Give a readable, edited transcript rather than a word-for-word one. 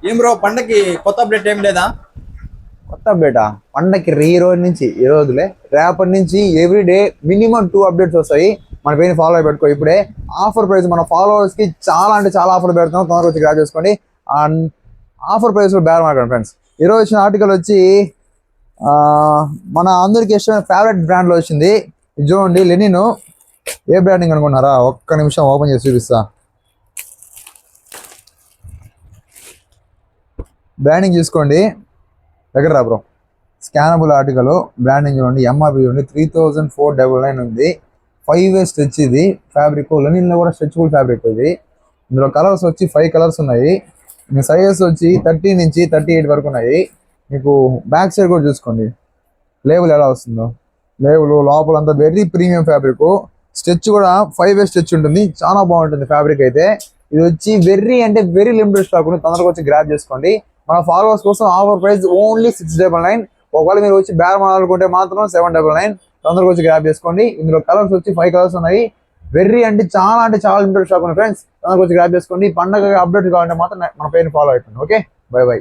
ఏం బ్రో పండకి కొత్త అప్డేట్ ఏం లేదా? కొత్త అప్డేటా? పండక్కి ఈ రోజు నుంచి ఈ రోజులే రేపటి నుంచి ఎవ్రీడే మినిమం 2 అప్డేట్స్ వస్తాయి. మన పేరు ఫాలో అయి పెట్టుకో. ఇప్పుడే ఆఫర్ ప్రైస్ మన ఫాలోవర్స్ కి చాలా అంటే చాలా ఆఫర్ పెడుతున్నాం. తొందరగా వచ్చి గ్రాప్ చేసుకోండి. అండ్ ఆఫర్ ప్రైస్ లో బేర్ మార్కండి ఫ్రెండ్స్. ఈరోజు వచ్చిన ఆర్టికల్ వచ్చి మన అందరికి ఇష్టమైన ఫేవరెట్ బ్రాండ్ లో వచ్చింది. ఇది చూడండి, లెనిన్. ఏ బ్రాండింగ్ అనుకున్నారా? ఒక్క నిమిషం ఓపెన్ చేసి చూపిస్తా. బ్రాండింగ్ చూసుకోండి, దగ్గర రా బ్రో. స్కానబుల్ ఆర్టికల్, బ్రాండింగ్ చూడండి, ఎంఆర్పి చూడండి 3499 ఉంది. 5 స్ట్రెచ్ ఇది ఫ్యాబ్రిక్. లెనిన్లో కూడా స్ట్రెచబుల్ ఫ్యాబ్రిక్ ఇది. ఇందులో కలర్స్ వచ్చి 5 కలర్స్ ఉన్నాయి. మీ సైజెస్ వచ్చి 30 నుంచి 38 వరకు ఉన్నాయి. మీకు బ్యాక్ సైడ్ కూడా చూసుకోండి, లేబుల్ ఎలా వస్తుందో. లేబుల్ లోపలంతా వెరీ ప్రీమియం ఫ్యాబ్రిక్. స్ట్రెచ్ కూడా 5 స్ట్రెచ్ ఉంటుంది, చాలా బాగుంటుంది ఫ్యాబ్రిక్ అయితే. ఇది వచ్చి వెరీ అంటే వెరీ లిమిటెడ్ స్టాక్ ఉంది. తొందరగా వచ్చి గ్రాప్ చేసుకోండి. మన ఫాలోవర్స్ కోసం ఆఫర్ ప్రైస్ ఓన్లీ 699. ఒకవేళ మీరు వచ్చి బేరం ఆడుకుంటే మాత్రం 799. తొందరగా వచ్చి గ్రాప్ చేసుకోండి. ఇందులో కలర్స్ వచ్చి 5 కలర్స్ ఉన్నాయి. వెరీ అంటే చాలా లిమిటెడ్ స్టాక్ ఉంది ఫ్రెండ్స్. తొందరగా వచ్చి గ్రాప్ చేసుకోండి. పండగ అప్డేట్ కావాలంటే మాత్రం మన పేరుని ఫాలో అయిపోండి. Okay, by by.